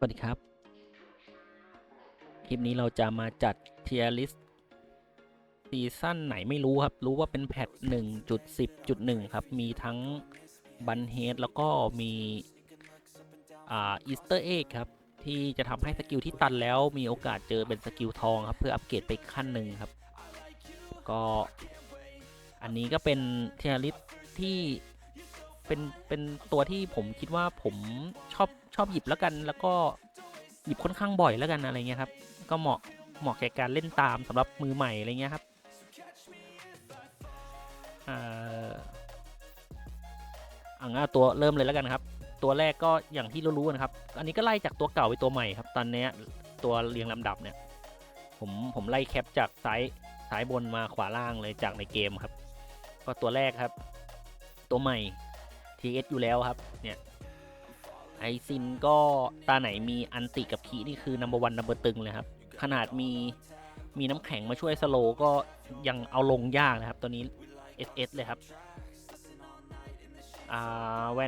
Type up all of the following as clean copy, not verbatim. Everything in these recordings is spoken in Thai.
สวัสดีครับคลิปนี้เราจะมาจัดเทียร์ลิสต์ซีซั่นไหนไม่รู้ครับรู้ว่าเป็นแพท 1.10.1 ครับมีทั้งบันเฮดแล้วก็มีอีสเตอร์เอ็กครับที่จะทำให้สกิลที่ตันแล้วมีโอกาสเจอเป็นสกิลทองครับเพื่ออัปเกรดไปขั้นหนึ่งครับก็อันนี้ก็เป็นเทียร์ลิสต์ที่เป็นตัวที่ผมคิดว่าผมชอบหยิบแล้วกันแล้วก็หยิบค่อนข้างบ่อยแล้วกันอะไรเงี้ยครับก็เหมาะแก่การเล่นตามสำหรับมือใหม่อะไรเงี้ยครับตัวเริ่มเลยแล้วกันครับตัวแรกก็อย่างที่รู้ๆนะครับอันนี้ก็ไล่จากตัวเก่าไปตัวใหม่ครับตอนนี้ตัวเรียงลำดับเนี่ยผมไล่แคปจากซ้ายบนมาขวาล่างเลยจากในเกมครับก็ตัวแรกครับตัวใหม่ TS อยู่แล้วครับเนี่ยไอซินก็ตาไหนมีอันติกับคีนี่คือนัมเบอร์วันนัมเบอร์ตึงเลยครับขนาดมีน้ำแข็งมาช่วยสโลก็ยังเอาลงยากนะครับตัวนี้ SS เลยครับแ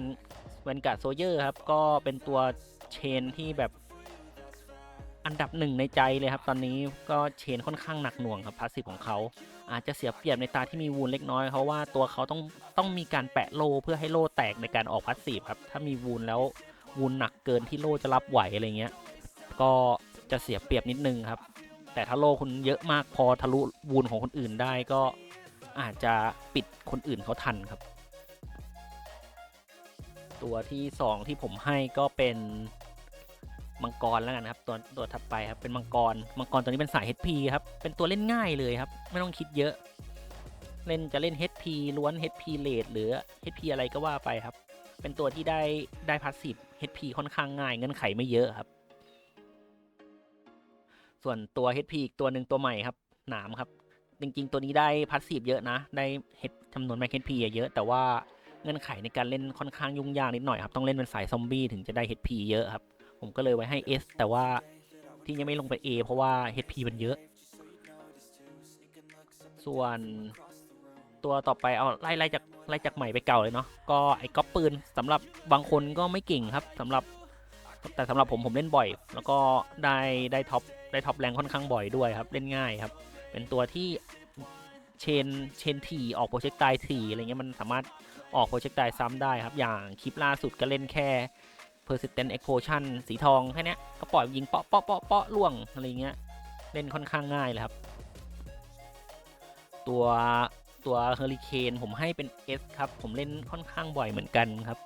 วนการ์ดโซเยอร์ครับก็เป็นตัวเชนที่แบบอันดับหนึ่งในใจเลยครับตอนนี้ก็เชนค่อนข้างหนักหน่วงครับพาสซีฟของเขาอาจจะเสียเปรียบในตาที่มีวูนเล็กน้อยเพราะว่าตัวเขาต้องมีการแปะโลเพื่อให้โลแตกในการออกพาสซีฟครับถ้ามีวูนแล้ววูนหนักเกินที่โลจะรับไหวอะไรเงี้ยก็จะเสียเปรียบนิดนึงครับแต่ถ้าโลคุณเยอะมากพอทะลุวูนของคนอื่นได้ก็อาจจะปิดคนอื่นเขาทันครับตัวที่2ที่ผมให้ก็เป็นมังกรแล้วกันครับตัวถัดไปครับเป็นมังกรตัวนี้เป็นสาย HP ครับเป็นตัวเล่นง่ายเลยครับไม่ต้องคิดเยอะจะเล่น HP ล้วน HP เลดหรือ HP อะไรก็ว่าไปครับเป็นตัวที่ได้พาสซีฟ HP ค่อนข้างง่ายเงื่อนไขไม่เยอะครับส่วนตัว HP อีกตัวหนึ่งตัวใหม่ครับหนามครับจริงๆตัวนี้ได้พาสซีฟเยอะนะได้จำนวนแม็ก HP เยอะแต่ว่าเงื่อนไขในการเล่นค่อนข้างยุ่งยากนิดหน่อยครับต้องเล่นเป็นสายซอมบี้ถึงจะได้ HP เยอะครับผมก็เลยไว้ให้ S แต่ว่าที่ยังไม่ลงไป A เพราะว่า HP มันเยอะส่วนตัวต่อไปเอาไล่จากใหม่ไปเก่าเลยเนาะก็ไอ้ก๊อปปืนสำหรับบางคนก็ไม่เก่งครับแต่สำหรับผมเล่นบ่อยแล้วก็ได้ท็อปแรงค่อนข้างบ่อยด้วยครับเล่นง่ายครับเป็นตัวที่เชนถี่ออกโปรเจกต์ไตถี่อะไรเงี้ยมันสามารถออกโปรเจกต์ไตซ้ำได้ครับอย่างคลิปล่าสุดก็เล่นแค่ Persistent Explosion สีทองแค่นี้ก็ปล่อยยิงเปาะเปาะเปาะเปาะล่วงอะไรเงี้ยเล่นค่อนข้างง่ายเลยครับตัวเฮอริเคนผมให้เป็น S ครับผมเล่นค่อนข้างบ่อยเหมือนกันครับ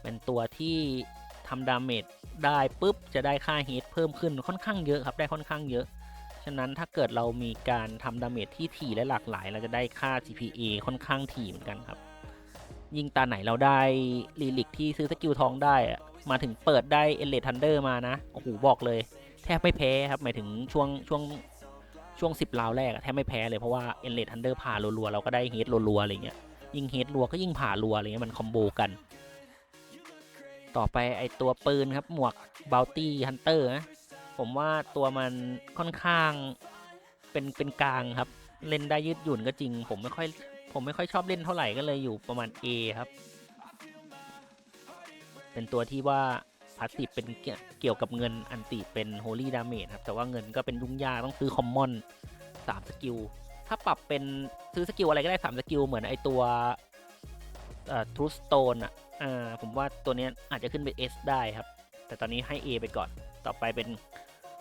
เป็นตัวที่ทำดาเมจได้ปุ๊บจะได้ค่าเฮดเพิ่มขึ้นค่อนข้างเยอะครับได้ค่อนข้างเยอะฉะนั้นถ้าเกิดเรามีการทำดาเมจที่ถี่และหลากหลายเราจะได้ค่า CPA ค่อนข้างถี่เหมือนกันครับยิ่งตาไหนเราได้ลีลิกที่ซื้อสกิลทองได้อะมาถึงเปิดได้เอเลทันเดอร์มานะโอ้โหบอกเลยแทบไม่แพ้ครับหมายถึงช่วง10 ราวแรกแทบไม่แพ้เลยเพราะว่าเอเลทันเดอร์ผ่ารัวๆเราก็ได้เฮดรัวๆอะไรเงี้ยยิ่งเฮดรัวก็ยิ่งผ่ารัวอะไรเงี้ยมันคอมโบกันต่อไปไอตัวปืนครับหมวกบัลตี้ฮันเตอร์นะผมว่าตัวมันค่อนข้างเป็นกลางครับเล่นได้ยืดหยุ่นก็จริงผมไม่ค่อยชอบเล่นเท่าไหร่ก็เลยอยู่ประมาณ A ครับเป็นตัวที่ว่าพาสซีฟเป็นเกี่ยวกับเงินอันติเป็นโฮลี่ดาเมจครับแต่ว่าเงินก็เป็นยุ่งยากต้องซื้อคอมมอน3 สกิลถ้าปรับเป็นซื้อสกิลอะไรก็ได้3 สกิลเหมือนไอตัวทรูสโตนอ่ะผมว่าตัวนี้อาจจะขึ้นเป็น S ได้ครับแต่ตอนนี้ให้ A ไปก่อนต่อไปเป็น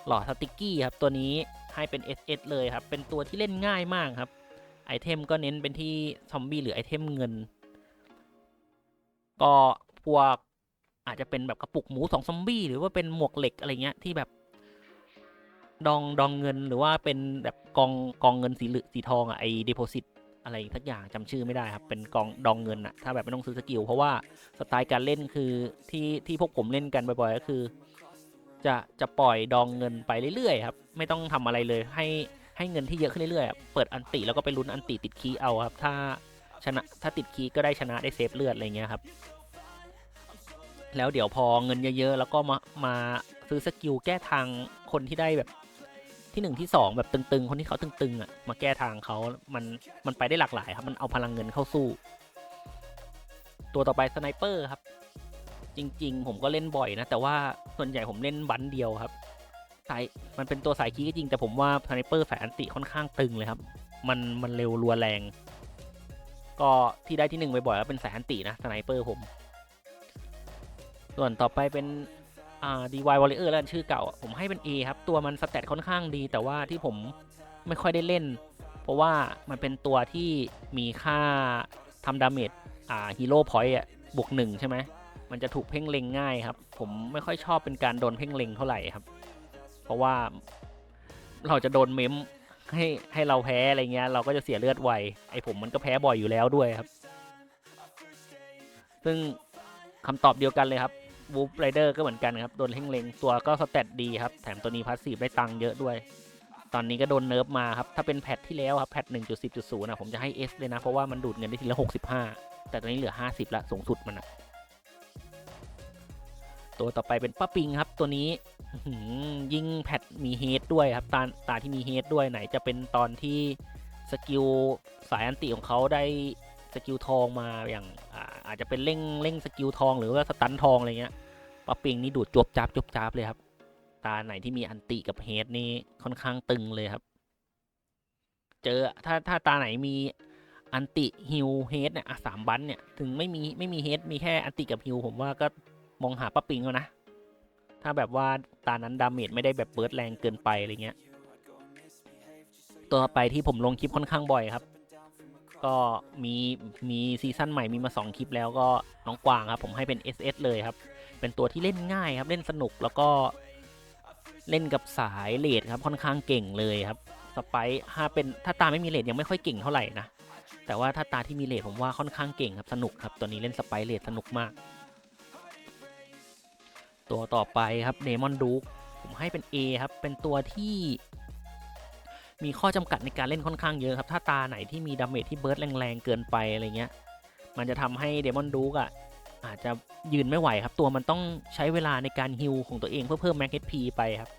หลอดสติกกี้ครับตัวนี้ให้เป็น SS เลยครับเป็นตัวที่เล่นง่ายมากครับไอเทมก็เน้นเป็นที่ซอมบี้หรือไอเทมเงินก็พวกอาจจะเป็นแบบกระปุกหมู2 ซอมบี้หรือว่าเป็นหมวกเหล็กอะไรเงี้ยที่แบบดองเงินหรือว่าเป็นแบบกองเงินสีทองอะไอเดโพซิตอะไรทักอย่างจำชื่อไม่ได้ครับเป็นกองดองเงินอะถ้าแบบไม่ต้องซื้อสกิลเพราะว่าสไตล์การเล่นคือที่พวกผมเล่นกันบ่อยๆก็คือจะปล่อยดองเงินไปเรื่อยๆครับไม่ต้องทำอะไรเลยให้เงินที่เยอะขึ้นเรื่อยๆเปิดอันติแล้วก็ไปลุ้นอันติติดคีเอาครับถ้าติดคีก็ได้ชนะได้เซฟเลือดอะไรเงี้ยครับแล้วเดี๋ยวพอเงินเยอะๆแล้วก็มาซื้อสกิลแก้ทางคนที่ได้แบบที่1ที่2แบบตึงๆคนที่เขาตึงๆอ่ะมาแก้ทางเขามันไปได้หลากหลายครับมันเอาพลังเงินเข้าสู้ตัวต่อไปสไนเปอร์ครับ จริงๆผมก็เล่นบ่อยนะแต่ว่าส่วนใหญ่ผมเล่นบันเดียวครับสายมันเป็นตัวสายคีก็จริงแต่ผมว่าสไนเปอร์สายอันติค่อนข้างตึงเลยครับมันเร็วรัวแรง ก็ที่ได้ที่1บ่อยๆก็เป็นสายอันตินะสไนเปอร์ผมส่วนต่อไปเป็นDY Warrior แล้วชื่อเก่าผมให้เป็น A ครับตัวมันสเตตค่อนข้างดีแต่ว่าที่ผมไม่ค่อยได้เล่นเพราะว่ามันเป็นตัวที่มีค่าทำดาเมจฮีโร่พอยต์บวก1ใช่ไหมมันจะถูกเพ่งเล็งง่ายครับผมไม่ค่อยชอบเป็นการโดนเพ่งเล็งเท่าไหร่ครับเพราะว่าเราจะโดนเมมให้เราแพ้อะไรเงี้ยเราก็จะเสียเลือดไวไอผมมันก็แพ้บ่อยอยู่แล้วด้วยครับซึ่งคำตอบเดียวกันเลยครับวูฟไรเดอร์ก็เหมือนกันครับโดนเพ่งเล็งตัวก็สเตตดีครับแถมตัวนี้พาสซีฟได้ตังค์เยอะด้วยตอนนี้ก็โดนเนิร์ฟมาครับถ้าเป็นแพทที่แล้วครับแพท 1.10.0 นะผมจะให้ S เลยนะเพราะว่ามันดูดเงินได้ทีละ65แต่ตอนนี้เหลือ50ละสูงสุดมันนะตัวต่อไปเป็นป้าปิงครับตัวนี้ยิงแพทมีเฮดด้วยครับตาที่มีเฮดด้วยไหนจะเป็นตอนที่สกิลสายอันติของเขาได้สกิลทองมาอย่างอาจจะเป็นเร่งสกิลทองหรือว่าสตันทองอะไรเงี้ยป้าปิงนี่ดูดจวบจับเลยครับตาไหนที่มีอันติกับเฮดนี่ค่อนข้างตึงเลยครับเจอถ้าตาไหนมีอันติฮิลเฮดเนี่ย3 บันเนี่ยถึงไม่มีเฮดมีแค่อันติกับฮิลผมว่าก็มองหาป้าปิงแล้วนะถ้าแบบว่าตานั้นดาเมจไม่ได้แบบเบิร์ดแรงเกินไปอะไรเงี้ยตัวไปที่ผมลงคลิปค่อนข้างบ่อยครับก็มีซีซั่นใหม่มีมา2 คลิปแล้วก็น้องกวางครับผมให้เป็น SS เลยครับเป็นตัวที่เล่นง่ายครับเล่นสนุกแล้วก็เล่นกับสายเลดครับค่อนข้างเก่งเลยครับสไปถ้าตาไม่มีเลดยังไม่ค่อยเก่งเท่าไหร่นะแต่ว่าถ้าตาที่มีเลดผมว่าค่อนข้างเก่งครับสนุกครับตัวนี้เล่นสไปเลดสนุกมากตัวต่อไปครับเดมอนดูคผมให้เป็น A ครับเป็นตัวที่มีข้อจำกัดในการเล่นค่อนข้างเยอะครับถ้าตาไหนที่มีดาเมจที่เบิร์ดแรงๆเกินไปอะไรเงี้ยมันจะทำให้เดมอนดูคอาจจะยืนไม่ไหวครับตัวมันต้องใช้เวลาในการฮิลของตัวเองเพื่อเพิ่มแม็ก HP ไปครับ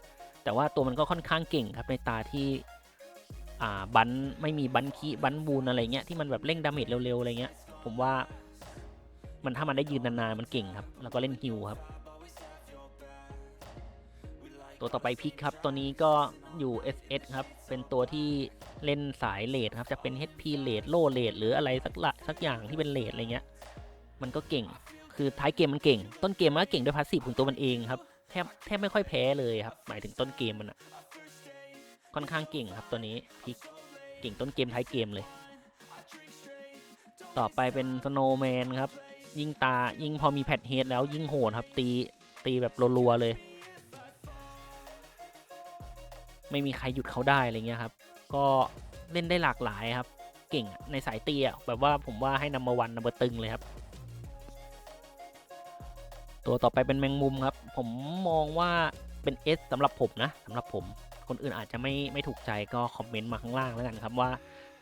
แต่ว่าตัวมันก็ค่อนข้างเก่งครับในตาที่บันไม่มีบันคีบันบูนอะไรเงี้ยที่มันแบบเร่งดาเมจเร็วๆอะไรเงี้ยผมว่าถ้ามันได้ยืนนานๆมันเก่งครับแล้วก็เล่นฮิลครับตัวต่อไปพิกครับตัวนี้ก็อยู่ SS ครับเป็นตัวที่เล่นสายเลดครับจะเป็น HP เลดโลเลดหรืออะไรสักอย่างที่เป็นเลดอะไรเงี้ยมันก็เก่งคือท้ายเกมมันเก่งต้นเกมมันก็เก่งด้วยพาสซีฟของตัวมันเองครับแทบไม่ค่อยแพ้เลยครับหมายถึงต้นเกมมันค่อนข้างเก่งครับตัวนี้พิกเก่งต้นเกมท้ายเกมเลยต่อไปเป็นสโนว์แมนครับยิ่งพอมีแพทเฮดแล้วยิ่งโหดครับตีแบบรัวๆเลยไม่มีใครหยุดเขาได้อะไรเงี้ยครับก็เล่นได้หลากหลายครับเก่งในสายตีแบบว่าผมว่าให้นัมเบอร์วันนัมเบอร์ตึงเลยครับตัวต่อไปเป็นแมงมุมครับผมมองว่าเป็น S สำหรับผมนะสำหรับผมคนอื่นอาจจะไม่ถูกใจก็คอมเมนต์มาข้างล่างแล้วกันครับว่า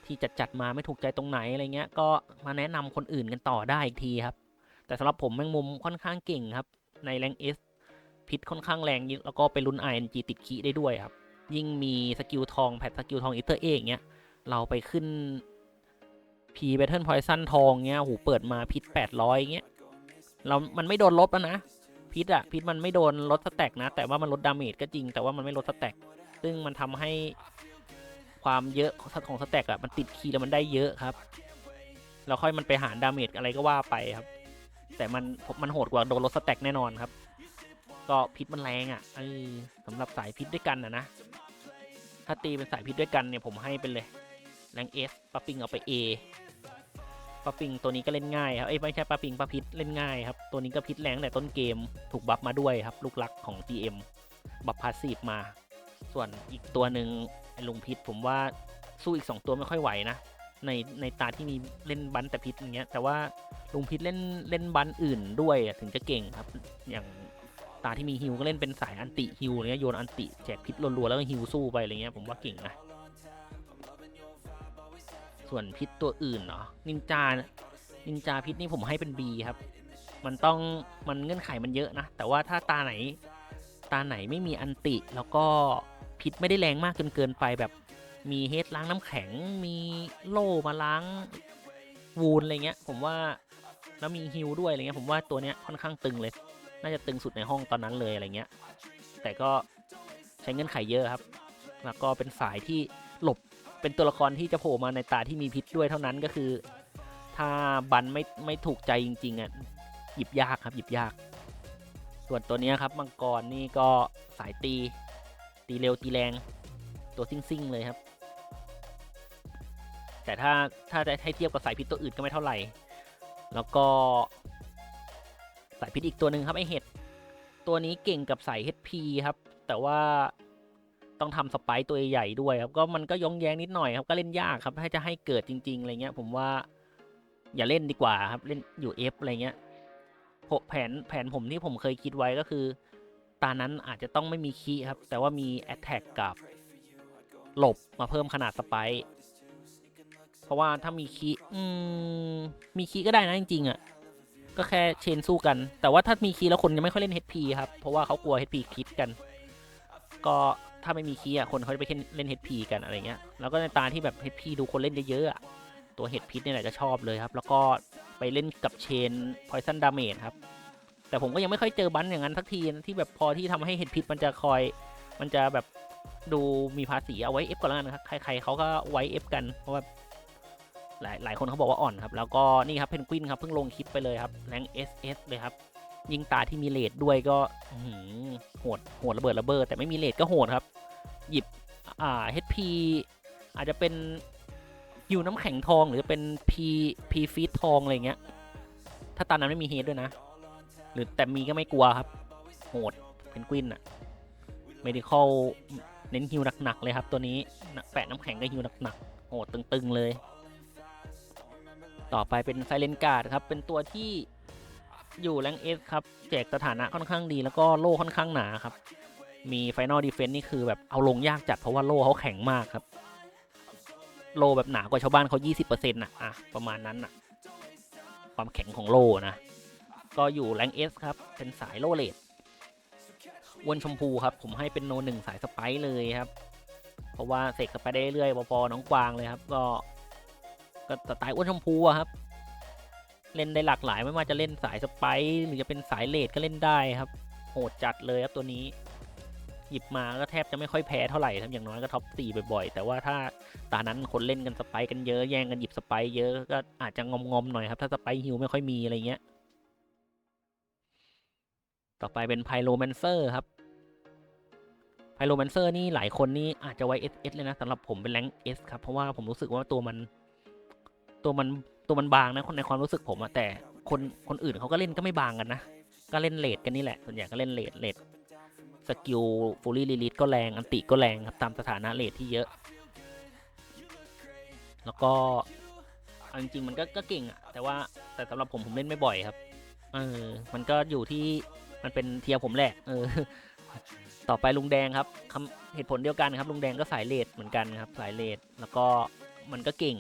ที่จัดมาไม่ถูกใจตรงไหนอะไรเงี้ยก็มาแนะนำคนอื่นกันต่อได้อีกทีครับแต่สำหรับผมแมงมุมค่อนข้างเก่งครับในแรง S พิษค่อนข้างแรงแล้วก็ไปลุ้น RNG ติดคีได้ด้วยครับยิ่งมีสกิลทองแพทสกิลทองอีเตอร์เองเงี้ยเราไปขึ้น P Battle Poison ทองเงี้ยหูเปิดมาพิษ800เงี้ยมันไม่โดนลบแล้วนะพิษมันไม่โดนลดสแต็กนะแต่ว่ามันลดดาเมจก็จริงแต่ว่ามันไม่ลดสแต็กซึ่งมันทำให้ความเยอะของสแต็กมันติดคีย์แล้วมันได้เยอะครับแล้วค่อยมันไปหารดาเมจอะไรก็ว่าไปครับแต่มันโหดกว่าโดนลดสแต็กแน่นอนครับก็พิษมันแรงสำหรับสายพิษด้วยกันนะถ้าตีเป็นสายพิษด้วยกันเนี่ยผมให้เป็นเลยแรง S ปาปิงเอาไป A ปาปิงตัวนี้ก็เล่นง่ายครับไม่ใช่ปาปิงปาพิษเล่นง่ายครับตัวนี้ก็พิษแรงแต่ต้นเกมถูกบัฟมาด้วยครับลูกลักของ GM บัฟพาสซีฟมาส่วนอีกตัวหนึ่งลุงพิษผมว่าสู้อีก2ตัวไม่ค่อยไหวนะในตาที่มีเล่นบันแต่พิษอย่างเงี้ยแต่ว่าลุงพิษเล่นบันอื่นด้วยถึงจะเก่งครับอย่างตาที่มีฮิวก็เล่นเป็นสายอันติฮิวเนี้ยโยนอันติแจกพิษรัวๆแล้วก็ฮิวสู้ไปอะไรเงี้ยผมว่าเก่งนะส่วนพิษตัวอื่นเนาะนินจาพิษนี่ผมให้เป็น B ครับมันเงื่อนไขมันเยอะนะแต่ว่าถ้าตาไหนไม่มีอันติแล้วก็พิษไม่ได้แรงมากจนเกินไปแบบมีเฮดล้างน้ำแข็งมีโล่มาล้างวูนอะไรเงี้ยผมว่า แล้วมีฮิลด้วยอะไรเงี้ยผมว่าตัวเนี้ยค่อนข้างตึงเลยน่าจะตึงสุดในห้องตอนนั้นเลยอะไรเงี้ยแต่ก็ใช้เงื่อนไขเยอะครับแล้วก็เป็นสายที่หลบเป็นตัวละครที่จะโผล่มาในตาที่มีพิษด้วยเท่านั้นก็คือถ้าบันไม่ถูกใจจริงๆอ่ะหยิบยากครับหยิบยากส่วนตัวนี้ครับมังกรนี่ก็สายตีเร็วตีแรงตัวซิ่งๆเลยครับแต่ถ้าจะให้เทียบกับสายพิษตัวอื่นก็ไม่เท่าไหร่แล้วก็สายพิษอีกตัวหนึ่งครับไอเห็ดตัวนี้เก่งกับสาย HP ครับแต่ว่าต้องทำสไปร์ตัวใหญ่ด้วยครับก็มันก็ย้องแย้งนิดหน่อยครับก็เล่นยากครับถ้าจะให้เกิดจริงๆอะไรเงี้ยผมว่าอย่าเล่นดีกว่าครับเล่นอยู่ F อะไรเงี้ยแผนผมที่ผมเคยคิดไว้ก็คือตานั้นอาจจะต้องไม่มีคีครับแต่ว่ามี Attack กับหลบมาเพิ่มขนาดสไปร์เพราะว่าถ้ามีคีก็ได้นะจริงๆอ่ะก็แค่เชนสู้กันแต่ว่าถ้ามีคีแล้วคนยังไม่ค่อยเล่น HP ครับเพราะว่าเขากลัว HP คิดกันก็ถ้าไม่มีคีอ่ะคนเขาจะไปเล่น HP กันอะไรเงี้ยแล้วก็ในตาที่แบบ HP ดูคนเล่นเยอะๆตัวเห็ดพิษเนี่ยแหละจะชอบเลยครับแล้วก็ไปเล่นกับเชน Poison Damage ครับแต่ผมก็ยังไม่ค่อยเจอบันอย่างนั้นสักทีที่แบบพอที่ทำให้เห็ดพิษมันจะแบบดูมีภาษีเอาไว้ F ก่อนแล้วกันนะครับใครๆเขาก็ไว้ F กันเพราะว่าหลายคนเขาบอกว่าอ่อนครับแล้วก็นี่ครับเพนกวินครับเพิ่งลงคลิปไปเลยครับแรง SS เลยครับยิงตาที่มีเลดด้วยก็โหดระเบิดแต่ไม่มีเลดก็โหดครับหยิบHP อาจจะเป็นยูน้ำแข็งทองหรือเป็น P ฟีดทองอะไรเงี้ยถ้าตอนนั้นไม่มีเฮดด้วยนะหรือแต่มีก็ไม่กลัวครับโหดเพนกวินอะเมดิคอลเน้นฮิวหนักๆเลยครับตัวนี้แปะน้ำแข็งก็ฮิวหนักๆโหดตึงๆเลยต่อไปเป็นไซเลนการ์ดครับเป็นตัวที่อยู่แรงเอสครับแจกสถานะค่อนข้างดีแล้วก็โล่ค่อนข้างหนาครับมีไฟนอลดีเฟนส์นี่คือแบบเอาลงยากจัดเพราะว่าโล่เขาแข็งมากครับโล่แบบหนากว่าชาวบ้านเขา 20% อ่ะประมาณนั้นความแข็งของโล่นะก็อยู่แรงเอสครับเป็นสายโล่เลดอ้วนชมพูครับผมให้เป็นโนหนึ่งสายสไปร์เลยครับเพราะว่าเสกสไปได้เรื่อยพอน้องกวางเลยครับก็สไตล์อ้วนชมพูครับเล่นได้หลากหลายไม่ว่าจะเล่นสายสไปร์หรือจะเป็นสายเลดก็เล่นได้ครับโหดจัดเลยครับตัวนี้หยิบมาก็แทบจะไม่ค่อยแพ้เท่าไหร่ครับอย่างน้อยก็ท็อป4บ่อยๆแต่ว่าถ้าตอนนั้นคนเล่นกันสไปร์กันเยอะแย่งกันหยิบสไปร์เยอะก็อาจจะงอมๆหน่อยครับถ้าสไปร์ฮิวไม่ค่อยมีอะไรเงี้ยต่อไปเป็นไพโรแมนเซอร์ครับไพโรแมนเซอร์นี่หลายคนนี่อาจจะไว้ SS เลยนะสำหรับผมเป็นแรงSครับเพราะว่าผมรู้สึกว่าตัวมันบางนะคนในความรู้สึกผมแต่คนอื่นเขาก็เล่นก็ไม่บางกันนะก็เล่นเลดกันนี่แหละส่วนใหญ่ก็เล่นเลดสกิลฟูลี่ลิลิทก็แรงอันติก็แรงครับตามสถานะเลดที่เยอะแล้วก็จริงๆมันก็เก่งแต่สำหรับผมเล่นไม่บ่อยครับมันก็อยู่ที่มันเป็นเทียร์ผมแหละต่อไปลุงแดงครับเหตุผลเดียวกันครับลุงแดงก็สายเลดเหมือนกันครับสายเลดแล้วก็มันก็เก่ง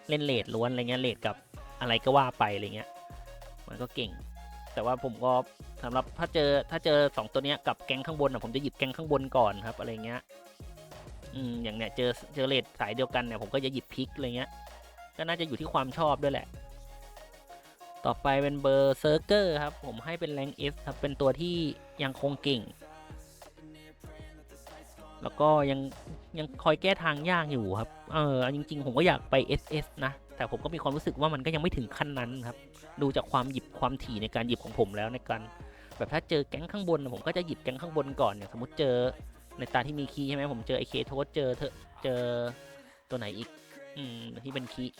เล่นเลดล้วนอะไรเงี้ยเลดกับอะไรก็ว่าไปอะไรเงี้ยมันก็เก่งแต่ว่าผมก็สำหรับถ้าเจอ2ตัวเนี้ยกับแก๊งข้างบนผมจะหยิบแก๊งข้างบนก่อนครับอะไรเงี้ยอย่างเนี้ยเจอเลดสายเดียวกันเนี่ยผมก็จะหยิบพิกอะไรเงี้ยก็น่าจะอยู่ที่ความชอบด้วยแหละต่อไปเป็นเบอร์เซอร์เกอร์ครับผมให้เป็นแรงSครับเป็นตัวที่ยังคงเก่งแล้วก็ยังคอยแก้ทางยากอยู่ครับจริงๆผมก็อยากไป SS นะแต่ผมก็มีความรู้สึกว่ามันก็ยังไม่ถึงขั้นนั้นครับดูจากความหยิบความถี่ในการหยิบของผมแล้วในการแบบถ้าเจอแก๊งข้างบนผมก็จะหยิบแก๊งข้างบนก่อนเนี่ยสมมติเจอในตาที่มีคีย์ใช่ไหมผมเจอไอเคโทสเจอตัวไหนอีกที่เป็นคีย์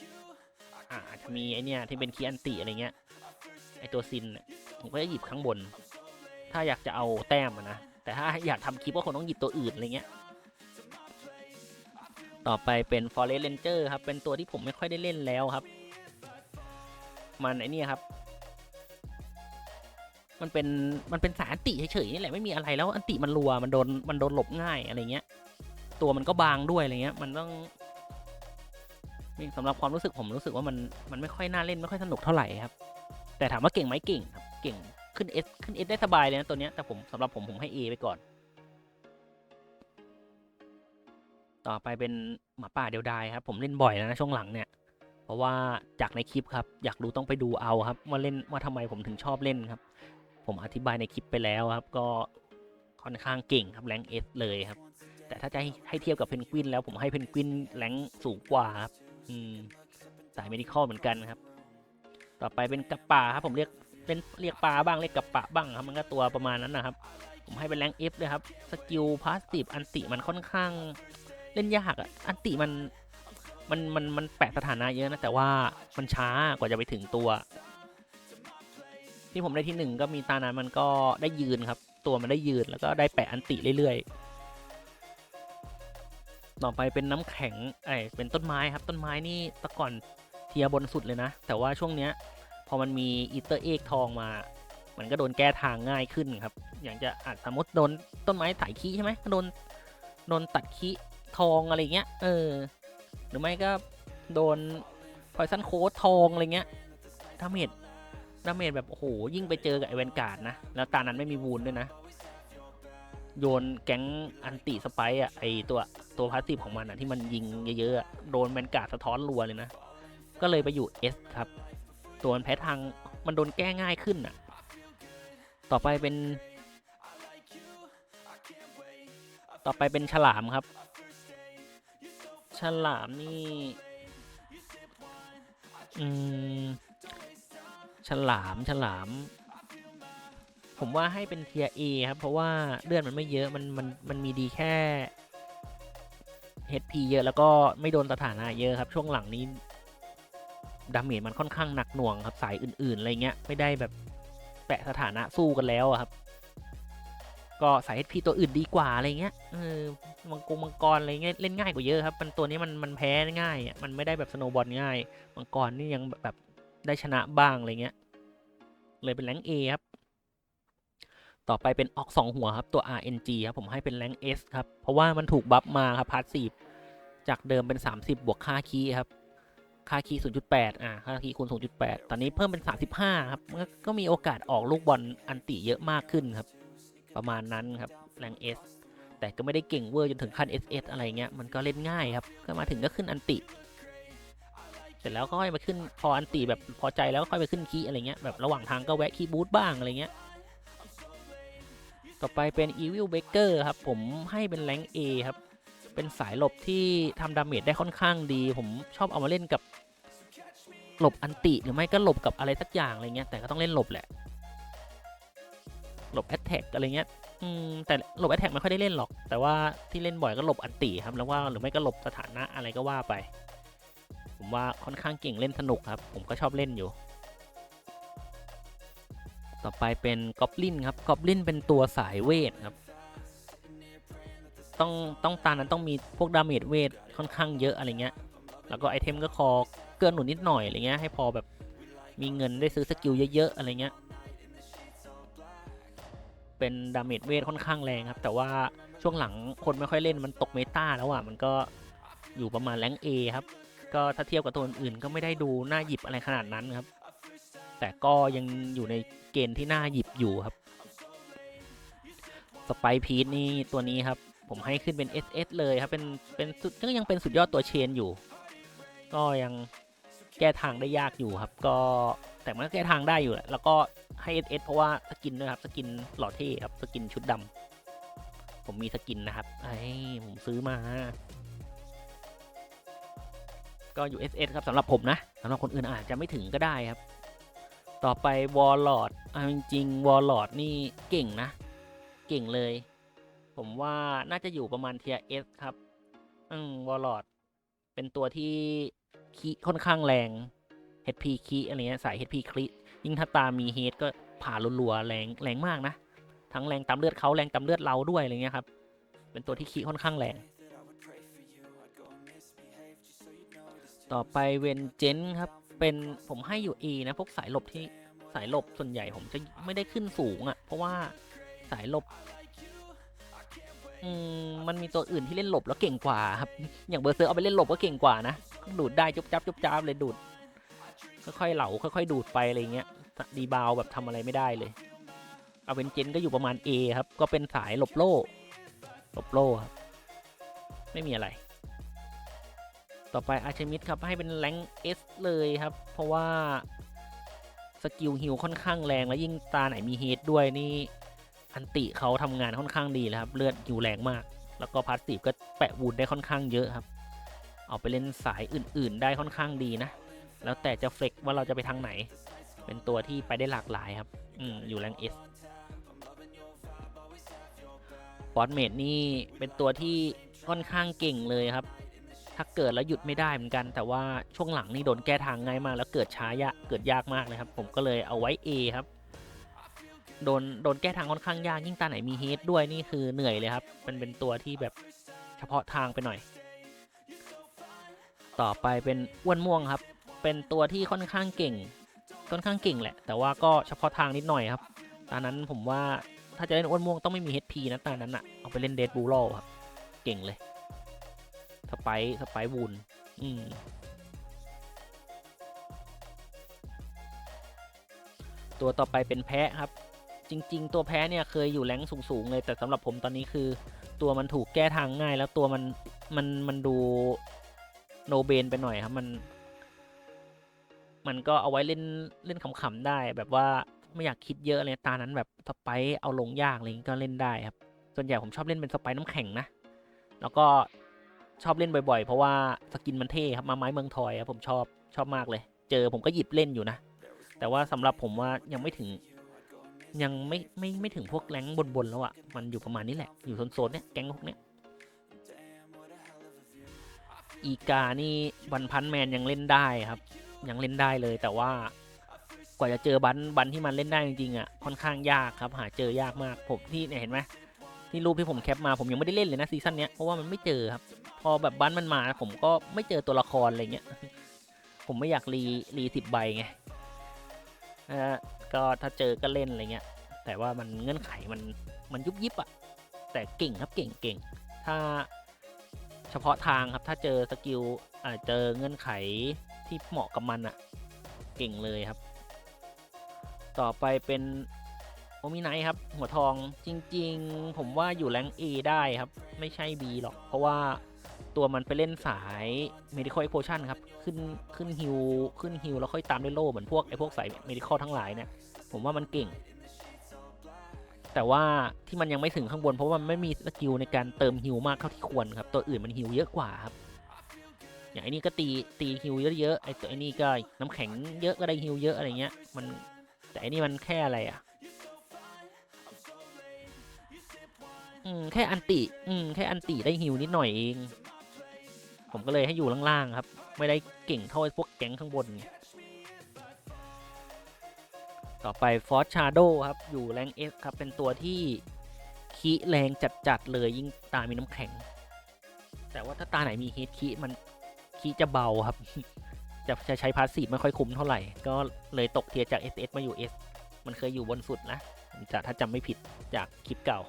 อาจจะมีไอเนี่ยที่เป็นคีย์อันติอะไรเงี้ยไอตัวซินผมก็จะหยิบข้างบนถ้าอยากจะเอาแต้มนะแต่ถ้าอยากทำคลิปก็คงต้องหยิบตัวอื่นอะไรเงี้ยต่อไปเป็น Forest Ranger ครับเป็นตัวที่ผมไม่ค่อยได้เล่นแล้วครับมันไอเนี่ยครับมันเป็นสายอันติเฉยๆนี่แหละไม่มีอะไรแล้วอันติมันรัวมันโดนหลบง่ายอะไรเงี้ยตัวมันก็บางด้วยอะไรเงี้ยมันต้องสำหรับความรู้สึกผมรู้สึกว่ามันไม่ค่อยน่าเล่นไม่ค่อยสนุกเท่าไหร่ครับแต่ถามว่าเก่งไหมเก่งครับเก่งขึ้น S ได้สบายเลยนะตัวเนี้ยแต่สำหรับผมให้ A ไปก่อนต่อไปเป็นหมาป่าเดียวดายครับผมเล่นบ่อยแล้วนะช่วงหลังเนี่ย เพราะว่าจากในคลิปครับอยากรู้ต้องไปดูเอาครับว่าเล่นว่าทำไมผมถึงชอบเล่นครับผมอธิบายในคลิปไปแล้วครับก็ค่อนข้างเก่งครับแรงเอสเลยครับแต่ถ้าจะให้เทียบกับเพนกวินแล้วผมให้เพนกวินแรงสูงกว่าครับสายเมดิคอลเหมือนกันครับต่อไปเป็นกับป่าครับผมเรียกปลาบ้างเรียกกับปะบ้างครับมันก็ตัวประมาณนั้นนะครับผมให้เป็นแรงเอฟเลยครับสกิลพาสซีฟอันติมันค่อนข้างเล่นยากอะอันติมันแปะสถานะเยอะนะแต่ว่ามันช้ากว่าจะไปถึงตัวที่ผมได้ที่1ก็มีตานั้นมันก็ได้ยืนครับตัวมันได้ยืนแล้วก็ได้แปะอันติเรื่อยๆต่อไปเป็นน้ำแข็งเป็นต้นไม้ครับต้นไม้นี่ตะก่อนเทียบนสุดเลยนะแต่ว่าช่วงเนี้ยพอมันมีอีเตอร์เอ็กทองมามันก็โดนแก้ทางง่ายขึ้นครับอย่างจะสมมติโดนต้นไม้ถ่ายขี้ใช่ไหมก็โดนตัดขี้ทองอะไรเงี้ยหรือไม่ก็โดนพอยซันโค้ดทองอะไรเงี้ยดาเมจแบบโอ้โหยิ่งไปเจอกับไอเวนการ์ดนะแล้วตานั้นไม่มีวูนด้วยนะโยนแก๊งอันติสไปอะไอตัวพาสซีฟของมันอะที่มันยิงเยอะๆโดนแวนการ์ดสะท้อนรัวเลยนะก็เลยไปอยู่ S ครับตัวมันแพ้ทางมันโดนแก้ง่ายขึ้นอะต่อไปเป็นฉลามครับฉลามนี่ฉลามผมว่าให้เป็นเทียร์ A ครับเพราะว่าเลือดมันไม่เยอะมันมีดีแค่ HP เยอะแล้วก็ไม่โดนสถานะเยอะครับช่วงหลังนี้ดาเมจมันค่อนข้างหนักหน่วงครับสายอื่นๆอะไรเงี้ยไม่ได้แบบแปะสถานะสู้กันแล้วครับก็สาย HP ตัวอื่นดีกว่าอะไรเงี้ยมังกรอะไรเงี้ยเล่นง่ายกว่าเยอะครับตัวนี้มันแพ้ง่ายมันไม่ได้แบบสโนว์บอลง่ายมังกรนี่ยังแบบได้ชนะบ้างอะไรเงี้ยเลยเป็นแรงค์ A ครับต่อไปเป็นออก2หัวครับตัว RNG ครับผมให้เป็นแรงค์ S ครับเพราะว่ามันถูกบัฟมาครับพาสซีฟจากเดิมเป็น30บวกค่าคีครับค่าคี 0.8 ค่าคีคูณ 0.8 ตอนนี้เพิ่มเป็น35ครับก็มีโอกาสออกลูกบอลอันติเยอะมากขึ้นครับประมาณนั้นครับแรง S แต่ก็ไม่ได้เก่งเวอร์จนถึงขั้น SS อะไรเงี้ยมันก็เล่นง่ายครับก็มาถึงก็ขึ้นอันติเสร็จแล้วก็ค่อยมาขึ้นพออันติแบบพอใจแล้วก็ค่อยไปขึ้นคีอะไรเงี้ยแบบระหว่างทางก็แวะคีบูทบ้างอะไรเงี้ยต่อไปเป็น Evil Baker ครับผมให้เป็นแรง A ครับเป็นสายหลบที่ทำดาเมจได้ค่อนข้างดีผมชอบเอามาเล่นกับหลบอันติหรือไม่ก็หลบกับอะไรสักอย่างอะไรเงี้ยแต่ก็ต้องเล่นหลบแหละหลบแอตแทกอะไรเงี้ยแต่หลบแอตแทกไม่ค่อยได้เล่นหรอกแต่ว่าที่เล่นบ่อยก็หลบอันติครับแล้วว่าหรือไม่ก็หลบสถานะอะไรก็ว่าไปผมว่าค่อนข้างเก่งเล่นสนุกครับผมก็ชอบเล่นอยู่ต่อไปเป็นกอบลินครับกอบลินเป็นตัวสายเวทครับต้องตานั้นต้องมีพวกดาเมจเวทค่อนข้างเยอะอะไรเงี้ยแล้วก็ไอเทมก็คอเกื้อหนุนนิดหน่อยอะไรเงี้ยให้พอแบบมีเงินได้ซื้อสกิลเยอะๆอะไรเงี้ยเป็นดาเมจเวทค่อนข้างแรงครับแต่ว่าช่วงหลังคนไม่ค่อยเล่นมันตกเมตาแล้วอ่ะมันก็อยู่ประมาณแรง A ครับก็ถ้าเทียบกับตัวอื่นก็ไม่ได้ดูน่าหยิบอะไรขนาดนั้นครับแต่ก็ยังอยู่ในเกณฑ์ที่น่าหยิบอยู่ครับสไปพีทนี่ตัวนี้ครับผมให้ขึ้นเป็น SS เลยครับเป็นก็ยังเป็นสุดยอดตัวเชนอยู่ก็ยังแก้ทางได้ยากอยู่ครับก็แต่มันก็แก้ทางได้อยู่แล้วก็ให้ SS เพราะว่าสกินด้วยครับสกินหล่อเท่ครับสกินชุดดำผมมีสกินนะครับผมซื้อมาก็อยู่ SS ครับสำหรับผมนะสำหรับคนอื่นอาจจะไม่ถึงก็ได้ครับต่อไปวอลลอดจริงๆวอลลอดนี่เก่งนะเก่งเลยผมว่าน่าจะอยู่ประมาณเทียร์ S ครับวอลลอดเป็นตัวที่คีค่อนข้างแรง HP คีอะไรเงี้ยสาย HP คลิยิ่งถ้าตามีเฮดก็ผ่ารัวๆแรงมากนะทั้งแรงตามเลือดเขาแรงตามเลือดเราด้วยอะไรเงี้ยครับเป็นตัวที่คีค่อนข้างแรงต่อไปเวนเจนครับเป็นผมให้อยู่ A นะพวกสายหลบส่วนใหญ่ผมจะไม่ได้ขึ้นสูงเพราะว่าสายหลบมันมีตัวอื่นที่เล่นหลบแล้วเก่งกว่าครับอย่างเบอร์เซอร์เอาไปเล่นหลบก็เก่งกว่านะดูดได้จุ๊บจับเลยดูดค่อยๆเหลาค่อยๆดูดไปอะไรเงี้ยดีบาวแบบทำอะไรไม่ได้เลยเอาเป็นเจนก็อยู่ประมาณ A ครับก็เป็นสายหลบโล่ครับไม่มีอะไร ต่อไปอาร์เชมิดครับให้เป็นแรงเอสเลยครับเพราะว่าสกิลฮิลค่อนข้างแรงและยิ่งตาไหนมีเฮดด้วยนี่อันติเขาทำงานค่อนข้างดีแล้วครับเลือดฮิลแรงมากแล้วก็พาสซีฟก็แปะวูดได้ค่อนข้างเยอะครับเอาไปเล่นสายอื่นๆได้ค่อนข้างดีนะแล้วแต่จะเฟล็กว่าเราจะไปทางไหนเป็นตัวที่ไปได้หลากหลายครับอยู่แรงเอสฟอสเมดนี่เป็นตัวที่ค่อนข้างเก่งเลยครับถ้าเกิดแล้วหยุดไม่ได้เหมือนกันแต่ว่าช่วงหลังนี่โดนแก้ทางง่ายมากแล้วเกิดช้ายะเกิดยากมากเลยครับผมก็เลยเอาไว้ A ครับโดนแก้ทางค่อนข้างยากยิ่งตาไหนมีเฮดด้วยนี่คือเหนื่อยเลยครับมันเป็นตัวที่แบบเฉพาะทางไปหน่อยต่อไปเป็นอ้วนม่วงครับเป็นตัวที่ค่อนข้างเก่งแหละแต่ว่าก็เฉพาะทางนิดหน่อยครับตอนนั้นผมว่าถ้าจะเล่นอ้วนม่วงต้องไม่มี HP นะตอนนั้นอะเอาไปเล่นเดดบูลล์ครับเก่งเลยสไปวูนตัวต่อไปเป็นแพะครับจริงๆตัวแพ้เนี่ยเคยอยู่แรงสูงๆเลยแต่สำหรับผมตอนนี้คือตัวมันถูกแก้ทางง่ายแล้วตัวมันดูโนเบนไปหน่อยครับมันก็เอาไว้เล่นขำๆได้แบบว่าไม่อยากคิดเยอะเลยตานั้นแบบสไปเอาลงยากอะไรก็เล่นได้ครับส่วนใหญ่ผมชอบเล่นเป็นสไปน้ำแข็งนะแล้วก็ชอบเล่นบ่อยๆเพราะว่าสกินมันเท่ครับมาไม้เมืองทอยครับผมชอบมากเลยเจอผมก็หยิบเล่นอยู่นะแต่ว่าสำหรับผมว่ายังไม่ถึงไม่ถึงพวกแรงบนแล้วอะมันอยู่ประมาณนี้แหละอยู่โซนเนี้ยแก๊งพวกเนี้ยอีกานี่วันพันแมนยังเล่นได้ครับยังเล่นได้เลยแต่ว่ากว่าจะเจอบันที่มันเล่นได้จริงๆอะค่อนข้างยากครับหาเจอยากมากผมที่เนี่ยเห็นไหมที่รูปที่ผมแคปมาผมยังไม่ได้เล่นเลยนะซีซั่นเนี้ยเพราะว่ามันไม่เจอครับพอแบบบันมันมาผมก็ไม่เจอตัวละครอะไรเงี้ยผมไม่อยากรี10 ใบไงก็ถ้าเจอก็เล่นอะไรเงี้ยแต่ว่ามันเงื่อนไขมันยุบยิบอะแต่เก่งครับเก่งถ้าเฉพาะทางครับถ้าเจอสกิลเจอเงื่อนไขที่เหมาะกับมันอะเก่งเลยครับต่อไปเป็นโอมิไนครับหัวทองจริงๆผมว่าอยู่แรง A ได้ครับไม่ใช่ B หรอกเพราะว่าตัวมันไปเล่นสาย medical explosion ครับขึ้นฮิลแล้วค่อยตามด้วยโล่เหมือนพวกสาย medical ทั้งหลายเนี่ยผมว่ามันเก่งแต่ว่าที่มันยังไม่ถึงข้างบนเพราะว่ามันไม่มีสกิลในการเติมฮิลมากเท่าที่ควรครับตัวอื่นมันฮิลเยอะกว่าครับอย่างไอ้นี่ก็ตีฮิลเยอะๆไอ้ตัวไอ้นี่ก็น้ำแข็งเยอะก็ได้ฮิลเยอะอะไรเงี้ยมันแต่อันนี้มันแค่อะไรอ่ะแค่อันติได้ฮิลนิดหน่อยเองผมก็เลยให้อยู่ล่างๆครับไม่ได้เก่งเท่าพวกแก๊งข้างบนต่อไปฟอสชาโดครับอยู่แรงเอสครับเป็นตัวที่คีแรงจัดเลยยิ่งตามีน้ำแข็งแต่ว่าถ้าตาไหนมีเฮดคีมันคีจะเบาครับจะใช้พาสซีฟไม่ค่อยคุ้มเท่าไหร่ก็เลยตกเทียจาก SS มาอยู่ S มันเคยอยู่บนสุดนะถ้าจำไม่ผิดจากคลิปเก่า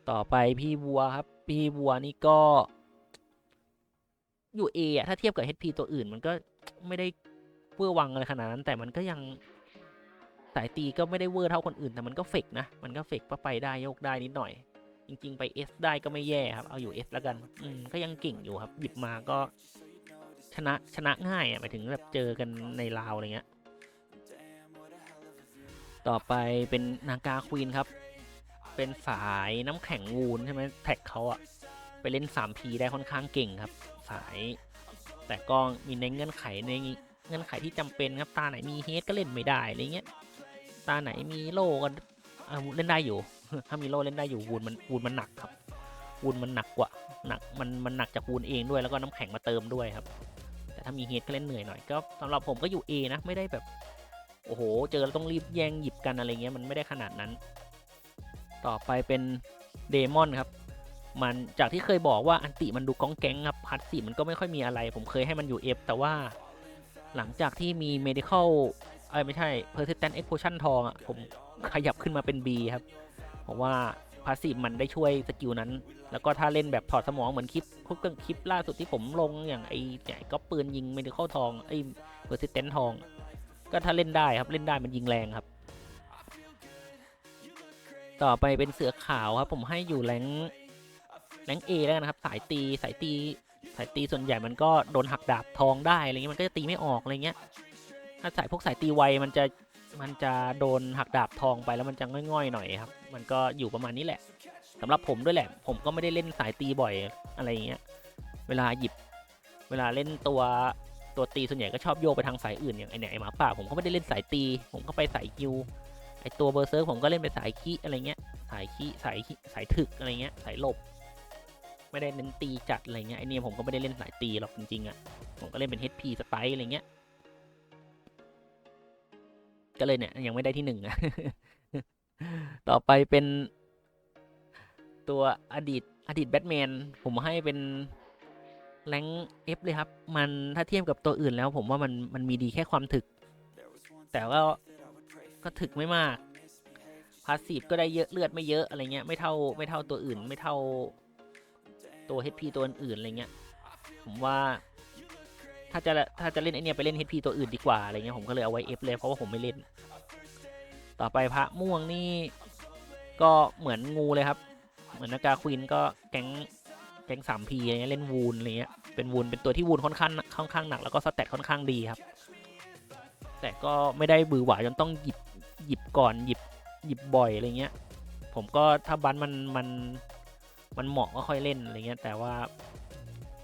ต่อไปพี่วัวครับพี่วัวนี่ก็อยู่ A อะถ้าเทียบกับ HP ตัวอื่นมันก็ไม่ได้เวอร์วังอะไรขนาดนั้นแต่มันก็ยังสายตีก็ไม่ได้เวอร์เท่าคนอื่นแต่มันก็เฟกนะมันก็เฟกไปได้โยกได้นิดหน่อยจริงๆไป S ได้ก็ไม่แย่ครับเอาอยู่ S แล้วกันก็ยังเก่งอยู่ครับหยิบมาก็ชนะง่ายอ่ะหมายถึงแบบเจอกันในราวอะไรเงี้ยต่อไปเป็นนางกาควีนครับเป็นสายน้ำแข็งวูนใช่ไหมแท็กเขาอะไปเล่น 3P ได้ค่อนข้างเก่งครับสายแต่ก็มีในเงื่อนไขที่จำเป็นครับตาไหนมีเฮดก็เล่นไม่ได้อะไรเงี้ยตาไหนมีโล่ก็เล่นได้อยู่ ถ้ามีโล่เล่นได้อยู่วูนมันหนักครับวูนมันหนักกว่ามันหนักจากวูนเองด้วยแล้วก็น้ำแข็งมาเติมด้วยครับแต่ถ้ามีเฮดก็เล่นเหนื่อยหน่อยก็สำหรับผมก็อยู่ A นะไม่ได้แบบโอ้โหเจอแล้วต้องรีบแย่งหยิบกันอะไรเงี้ยมันไม่ได้ขนาดนั้นต่อไปเป็นเดมอนครับมันจากที่เคยบอกว่าอันติมันดูก้องแก๊งครับพัดสีมันก็ไม่ค่อยมีอะไรผมเคยให้มันอยู่ F แต่ว่าหลังจากที่มี medical ไม่ใช่ persistent explosion ทองอ่ะผมขยับขึ้นมาเป็น B ครับเพราะว่าพาสซีฟมันได้ช่วยสกิลนั้นแล้วก็ถ้าเล่นแบบถอดสมองเหมือนคลิปล่าสุดที่ผมลงอย่างไอ้ก็ปืนยิง medical ทองpersistent ทองก็ถ้าเล่นได้ครับเล่นได้มันยิงแรงครับต่อไปเป็นเสือขาวครับผมให้อยู่แรง A แล้วนะครับสายตี สายตีส่วนใหญ่มันก็โดนหักดาบทองได้อะไรเงี้ยมันก็จะตีไม่ออกอะไรเงี้ยถ้าพวกสายตีไวมันจะโดนหักดาบทองไปแล้วมันจะง่อยๆหน่อยครับมันก็อยู่ประมาณนี้แหละสำหรับผมด้วยแหละผมก็ไม่ได้เล่นสายตีบ่อยอะไรเงี้ยเวลาเล่นตัวตีส่วนใหญ่ก็ชอบโยกไปทางสายอื่นอย่างไอเนี่ยไอหมาป่าผมก็ไม่ได้เล่นสายตีผมก็ไปสายฮิวไอตัวเบอร์เซิร์กผมก็เล่นไปสายขี้อะไรเงี้ยสายขี้สายถึกอะไรเงี้ยสายหลบไม่ได้เน้นตีจัดอะไรเงี้ยไอเนี่ยผมก็ไม่ได้เล่นสายตีหรอกจริงๆอ่ะผมก็เล่นเป็น HP สไตล์อะไรเงี้ยก็เลยเนี่ยยังไม่ได้ที่1อ่ะ ต่อไปเป็นตัวอดีตแบทแมนผมให้เป็นแรงเอฟเลยครับมันถ้าเทียบกับตัวอื่นแล้วผมว่ามันมีดีแค่ความถึกแต่ก็ถึกไม่มากพาสซีฟก็ได้เยอะเลือดไม่เยอะอะไรเงี้ยไม่เท่าตัวอื่นไม่เท่าตัว HP ตัวอื่นอะไรเงี้ยผมว่าถ้าจะเล่นไอเนี้ยไปเล่น HP ตัวอื่นดีกว่าอะไรเงี้ยผมก็เลยเอาไว้ F เลยเพราะว่าผมไม่เล่นต่อไปพระม่วงนี่ก็เหมือนงูเลยครับเหมือนนากาควีนก็แก๊ง3Pอะไรเงี้ยเล่นวูนอะไรเงี้ยเป็นวูนเป็นตัวที่วูนค่อนข้างหนักแล้วก็สแตทค่อนข้างดีครับแต่ก็ไม่ได้บือหวาจนต้องหยิบก่อนหยิบบ่อยอะไรเงี้ยผมก็ถ้าบันมันเหมาะก็ค่อยเล่นอะไรเงี้ยแต่ว่า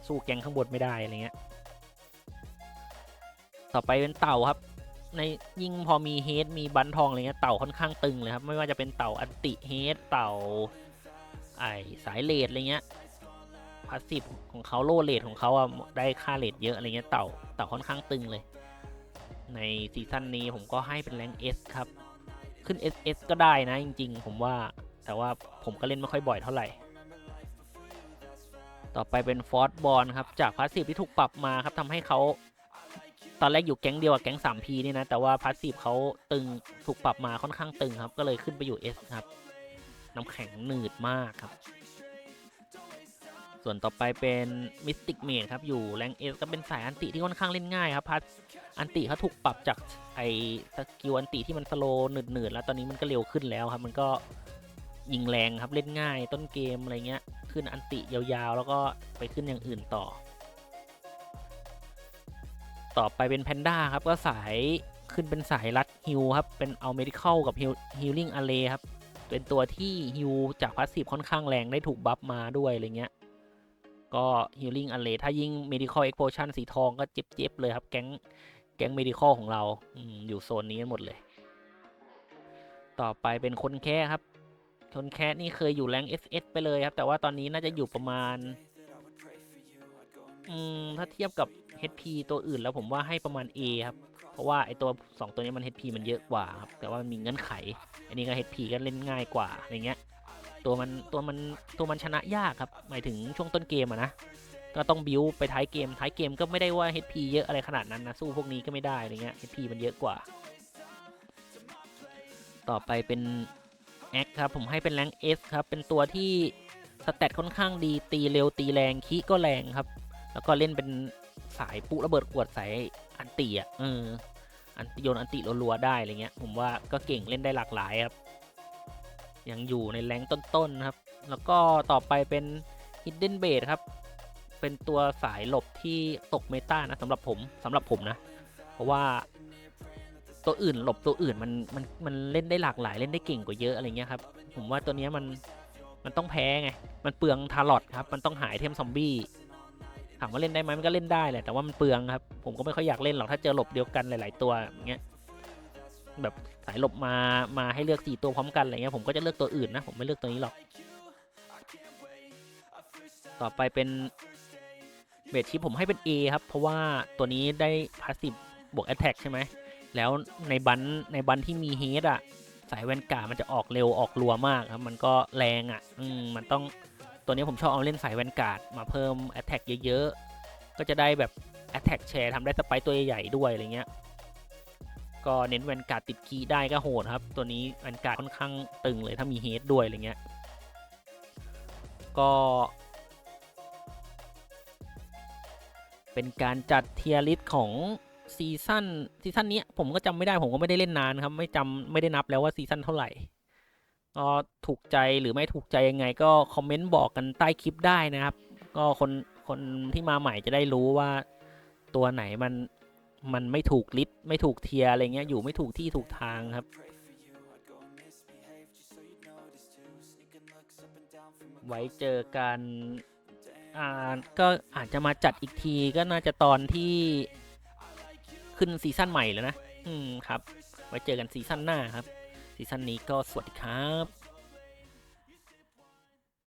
สู้แก๊งข้างบนไม่ได้อะไรเงี้ยต่อไปเป็นเต่าครับในยิ่งพอมีเฮดมีบันทองอะไรเงี้ยเต่าค่อนข้างตึงเลยครับไม่ว่าจะเป็นเต่าอันติเฮดเต่าไอสายเลดอะไรเงี้ยพาสซีฟของเขาโลเลดของเขาอะได้ค่าเลดเยอะอะไรเงี้ยเต่าค่อนข้างตึงเลยในซีซั่นนี้ผมก็ให้เป็นแรงSครับขึ้น SS ก็ได้นะจริงๆผมว่าแต่ว่าผมก็เล่นไม่ค่อยบ่อยเท่าไหร่ต่อไปเป็นฟอร์สบอลครับจากพาสซีฟที่ถูกปรับมาครับทำให้เขาตอนแรกอยู่แก๊งเดียวกับแก๊ง 3P นี่นะแต่ว่าพาสซีฟเขาตึงถูกปรับมาค่อนข้างตึงครับก็เลยขึ้นไปอยู่ S ครับน้ำแข็งหนืดมากครับส่วนต่อไปเป็นมิสติกเมดครับอยู่แรงเอสก็เป็นสายอันติที่ค่อนข้างเล่นง่ายครับพัดอันติเขาถูกปรับจากไอสกิลอันติที่มันสโลว์หนืดๆแล้วตอนนี้มันก็เร็วขึ้นแล้วครับมันก็ยิงแรงครับเล่นง่ายต้นเกมอะไรเงี้ยขึ้นอันติยาวๆแล้วก็ไปขึ้นอย่างอื่นต่อไปเป็นแพนด้าครับก็สายขึ้นเป็นสายรัดฮิลครับเป็นเอาเมดิคอลกับฮิลลิ่งอาร์เรย์ครับเป็นตัวที่ฮิลจากพาสซีฟค่อนข้างแรงได้ถูกบัฟมาด้วยอะไรเงี้ยก็ Healing Array ถ้ายิ่ง Medical Explosion สีทองก็เจ็บเลยครับแก๊ง Medical ของเราอยู่โซนนี้หมดเลยต่อไปเป็นคนแค่ครับคนแค่นี่เคยอยู่แรง SS ไปเลยครับแต่ว่าตอนนี้น่าจะอยู่ประมาณถ้าเทียบกับ HP ตัวอื่นแล้วผมว่าให้ประมาณ A ครับเพราะว่าไอตัว2ตัวนี้มัน HP มันเยอะกว่าครับแต่ว่ามันมีเงื่อนไขอันนี้ก็ HP ก็เล่นง่ายกว่าอะไรเงี้ยตัวมันชนะยากครับหมายถึงช่วงต้นเกมอะนะก็ต้องบิวไปท้ายเกมก็ไม่ได้ว่า HP เยอะอะไรขนาดนั้นนะสู้พวกนี้ก็ไม่ได้อะไรเงี้ย HP มันเยอะกว่าต่อไปเป็นแอคครับผมให้เป็นแรง S ครับเป็นตัวที่สเตตค่อนข้างดีตีเร็วตีแรงคีก็แรงครับแล้วก็เล่นเป็นสายปุระเบิดขวดสายอันตีอ่ะโยนอันติรัวๆได้อะไรเงี้ยผมว่าก็เก่งเล่นได้หลากหลายครับยังอยู่ในแรงต้นๆครับแล้วก็ต่อไปเป็น Hidden Blade ครับเป็นตัวสายหลบที่ตกเมตานะสำหรับผมนะเพราะว่าตัวอื่นหลบตัวอื่นมันเล่นได้หลากหลายเล่นได้เก่งกว่าเยอะอะไรเงี้ยครับผมว่าตัวนี้มันต้องแพ้ไงมันเปลืองทารอตครับมันต้องหายเทมซอมบี้ถามว่าเล่นได้ไหมมันก็เล่นได้แหละแต่ว่ามันเปลืองครับผมก็ไม่ค่อยอยากเล่นหรอกถ้าเจอหลบเดียวกันหลายๆตัวอย่างเงี้ยแบบสายหลบมาให้เลือก4ตัวพร้อมกันอะไรเงี้ยผมก็จะเลือกตัวอื่นนะผมไม่เลือกตัวนี้หรอกต่อไปเป็นเบสชิปผมให้เป็น A ครับเพราะว่าตัวนี้ได้พาสซีฟบวกแอตแทกใช่ไหมแล้วในบันที่มีเฮดอ่ะสายแวนการ์ดมันจะออกเร็วออกรัวมากครับมันก็แรงอ่ะมันต้องตัวนี้ผมชอบเอาเล่นสายแวนการ์ดมาเพิ่มแอตแทกเยอะๆก็จะได้แบบแอตแทกแชร์ทำได้สไปตัวใหญ่ๆด้วยอะไรเงี้ยก็เน้นแวนการ์ดติดคีย์ได้ก็โหดครับตัวนี้แวนการ์ดค่อนข้างตึงเลยถ้ามีเฮดด้วยอะไรเงี้ยก็เป็นการจัดเทียร์ลิสต์ของซีซั่นนี้ผมก็จำไม่ได้ผมก็ไม่ได้เล่นนานครับไม่ได้นับแล้วว่าซีซั่นเท่าไหร่ก็ถูกใจหรือไม่ถูกใจยังไงก็คอมเมนต์บอกกันใต้คลิปได้นะครับก็ คนที่มาใหม่จะได้รู้ว่าตัวไหนมันไม่ถูกลิสต์ไม่ถูกเทียร์อะไรเงี้ยอยู่ไม่ถูกที่ถูกทางครับไว้เจอกันก็อาจจะมาจัดอีกทีก็น่าจะตอนที่ขึ้นซีซั่นใหม่แล้วนะครับไว้เจอกันซีซั่นหน้าครับซีซั่นนี้ก็สวัสดีครับ